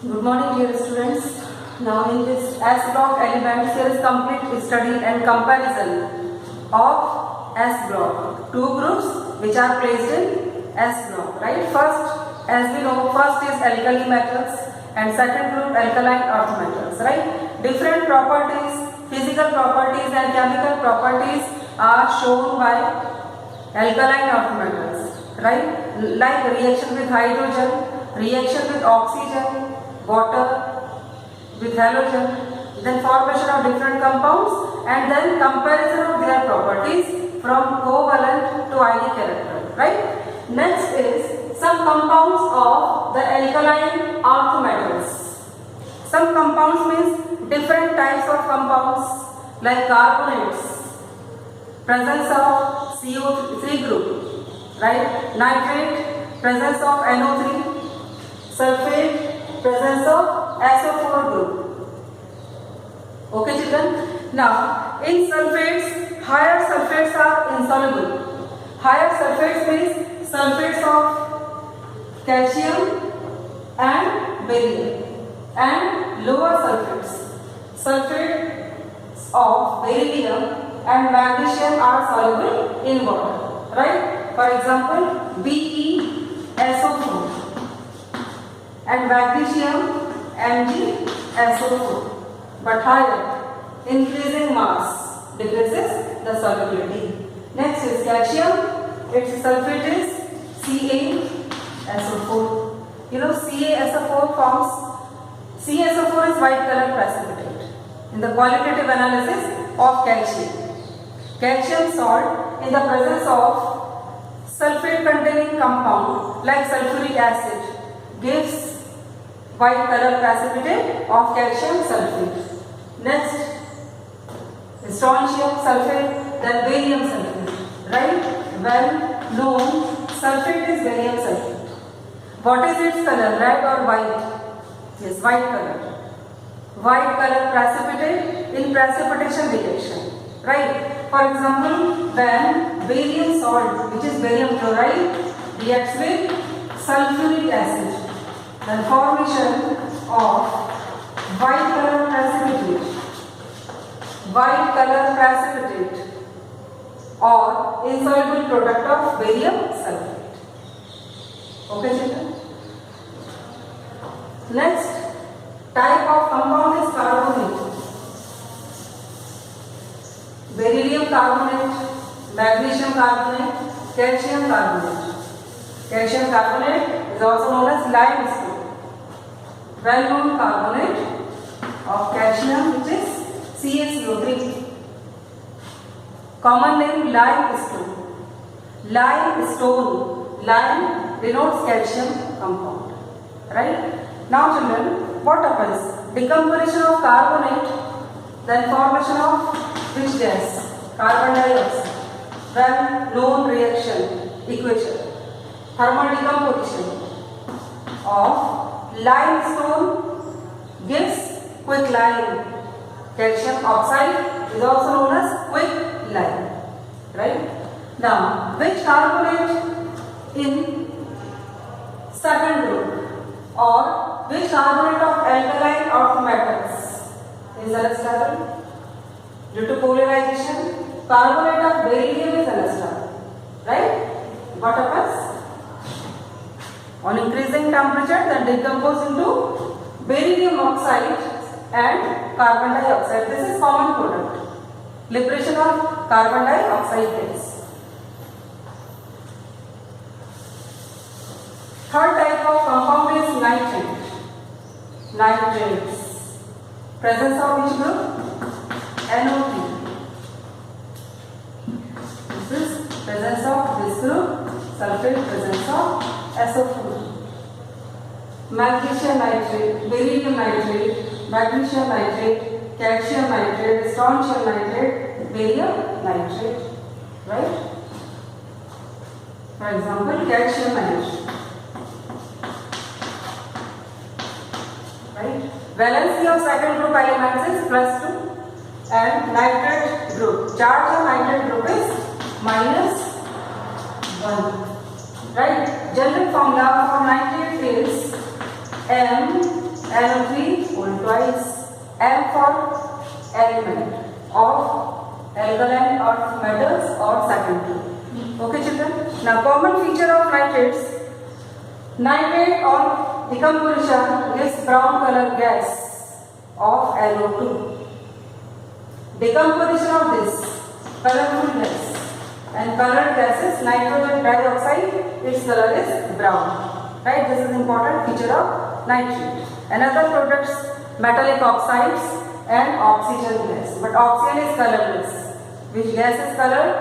Good morning, dear students. Now, in this S block elements, there is complete study and comparison of S block. Two groups which are placed in S block, right? First, as we know, first is alkali metals and second group alkaline earth metals, right? Different properties, physical properties and chemical properties are shown by alkaline earth metals, right? Like reaction with hydrogen, reaction with oxygen, water with halogen, then formation of different compounds and then comparison of their properties from covalent to ionic character, right? Next is some compounds of the alkaline earth metals. Some compounds means different types of compounds like carbonates, presence of CO3 group, right? Nitrate, presence of NO3, sulfate, presence of SO4 group. Okay, children? Now, in sulfates, higher sulfates are insoluble. Higher sulfates means sulfates of calcium and barium, and lower sulfates of beryllium and magnesium are soluble in water, right? For example, BeSO4 and magnesium MgSO4, but higher, increasing mass decreases the solubility. Next is calcium, its sulfate is CaSO4. You know CaSO4 forms, CaSO4 is white color precipitate in the qualitative analysis of calcium. Calcium salt in the presence of sulfate containing compound like sulfuric acid gives white color precipitate of calcium sulfate. Next, strontium sulfate, then barium sulfate, right? Well known sulfate is barium sulfate. What is its color, red or white? Yes, white color. White color precipitate in precipitation reaction, right? For example, when barium salt, which is barium chloride, reacts with sulfuric acid, the formation of white color precipitate or insoluble product of barium sulfate. Okay, children? Next type of compound is carbonate. Beryllium carbonate, magnesium carbonate, calcium carbonate. Calcium carbonate is also known as limestone. Well-known carbonate of calcium, which is CaCO3. Common name limestone. Limestone. Lime denotes calcium compound. Right? Now, children, what happens? Decomposition of carbonate, then formation of which gas? Carbon dioxide. Well-known reaction equation. Thermal decomposition of limestone gives quicklime. Calcium oxide is also known as quicklime, right? Now, which carbonate in second group or which carbonate of alkaline earth metals is unstable due to polarization? Carbonate of beryllium is unstable, right? What happens? On increasing temperature, then decompose into beryllium oxide and carbon dioxide. This is common product. Liberation of carbon dioxide gas. Third type of compound is nitrate. Nitrates. Presence of which group? NO3. This is presence of this group. Sulfate, presence of SO4. Magnesium nitrate, beryllium nitrate, magnesium nitrate, calcium nitrate, strontium nitrate, barium nitrate, right? For example, calcium nitrate, right? Valency of second group elements is +2 and nitrate group, charge of nitrate group is -1, right? General formula for nitrate is M earth metals or secondary. Okay children. Now common feature of nitrates. Nitrate on decomposition gives brown color gas of NO2. Decomposition of this colorful gas and colored gases, nitrogen dioxide, its color is brown. Right? This is important feature of nitrate. Another products, metallic oxides and oxygen gas. But oxygen is colorless. Which gas is colored?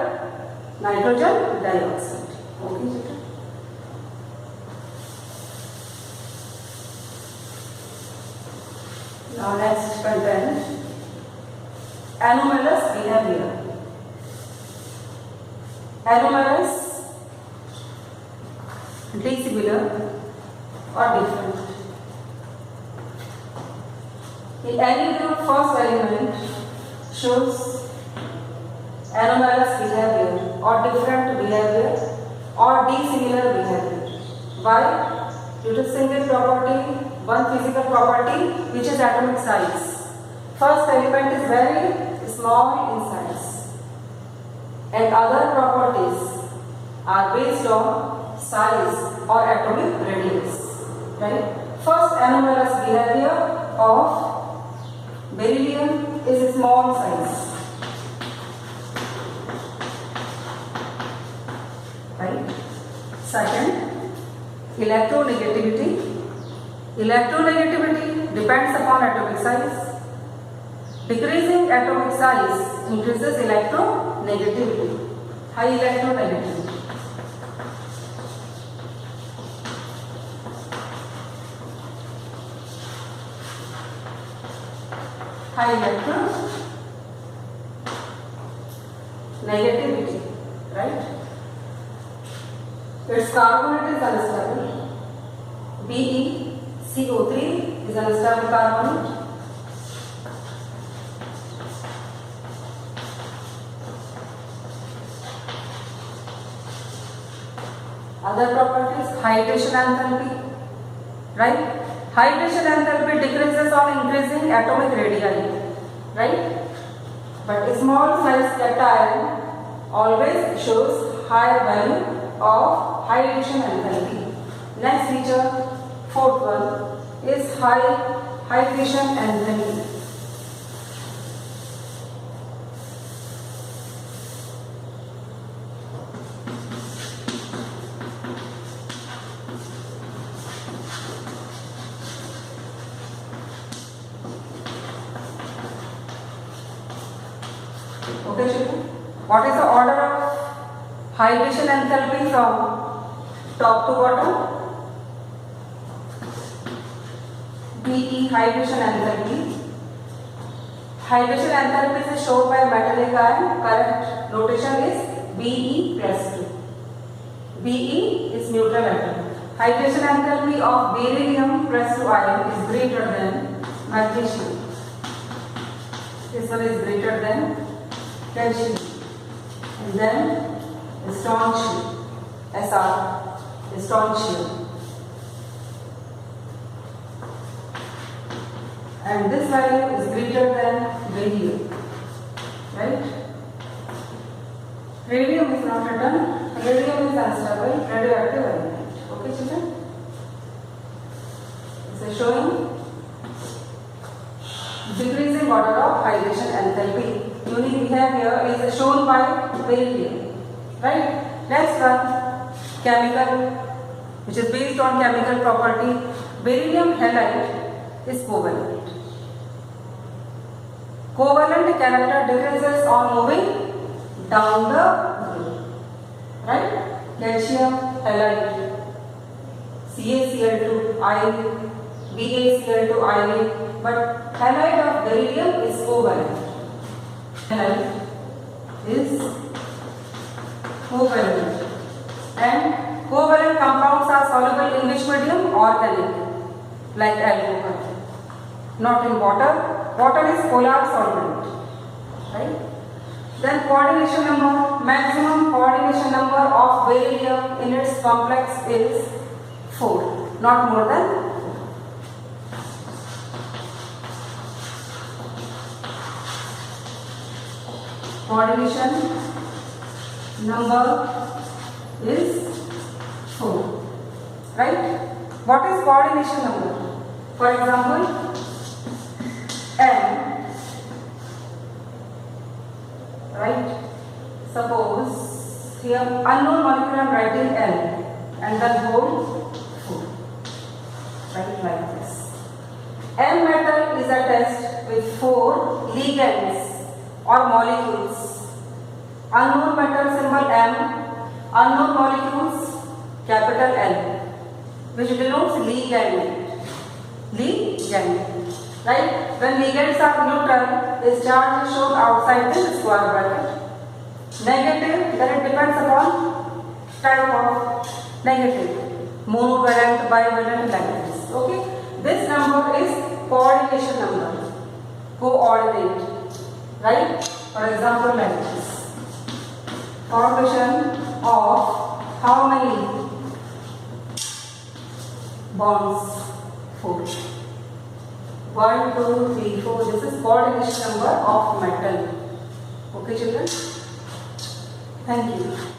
Nitrogen dioxide. Okay. Now next content, anomalous behavior. Anomalous, dissimilar or different. In any group, first element shows anomalous behavior or different behavior or dissimilar behavior. Why? Due to single property, one physical property which is atomic size. First element is very small in size and other properties are based on size or atomic radius. Right? First anomalous behavior of beryllium is small size. Right? Second, electronegativity. Electronegativity depends upon atomic size. Decreasing atomic size increases electronegativity. High electronegativity. High electronegativity. Right? Its carbonate is unstable. BeCO3 is unstable carbonate. Other properties, hydration enthalpy. Right? Hydration enthalpy decreases on increasing atomic radii. Right? But small size cation always shows higher value of hydration enthalpy. Next feature, fourth one, is high hydration enthalpy. Okay, children. What is the order of hydration enthalpy from top to bottom? BE hydration enthalpy. Hydration enthalpy is shown by metallic ion. Correct notation is Be plus 2. Be is neutral atom. Hydration enthalpy of beryllium plus 2 ion is greater than magnesium. This one is greater than calcium. And then strontium. Sr. Strontium. And this value is greater than radium. Right? Radium is not written. Radium is unstable, radioactive element. Okay, children? This is showing decreasing order of hydration enthalpy. Unique behavior is shown by beryllium. Right? Next one, chemical, which is based on chemical property. Beryllium halide is covalent. Covalent character decreases on moving down the group. Right? Calcium halide, CaCl2 ion, BaCl2 ion, but halide of beryllium is covalent. Halide is covalent, and covalent compounds are soluble in which medium? Organic, like alcohol. Not in water. Water is polar solvent. Right? Then coordination number, maximum coordination number of beryllium in its complex is 4, not more than 4. Coordination number is 4. Right? What is coordination number? For example, M. Right? Suppose here unknown molecule I am writing L and then whole 4. Write like this. M metal is attached with 4 ligands or molecules. Unknown metal symbol M, unknown molecules capital L, which denotes ligand. Ligand. Right? When ligands are neutral, this charge is shown outside this square bracket. Negative, then it depends upon type of negative. Monovalent, bivalent, like this. Okay? This number is coordination number. Coordinate. Right? For example, like this. Formation of how many bonds? 4. 1, 2, 3, 4. This is coordination number of metal. Okay, children? Thank you.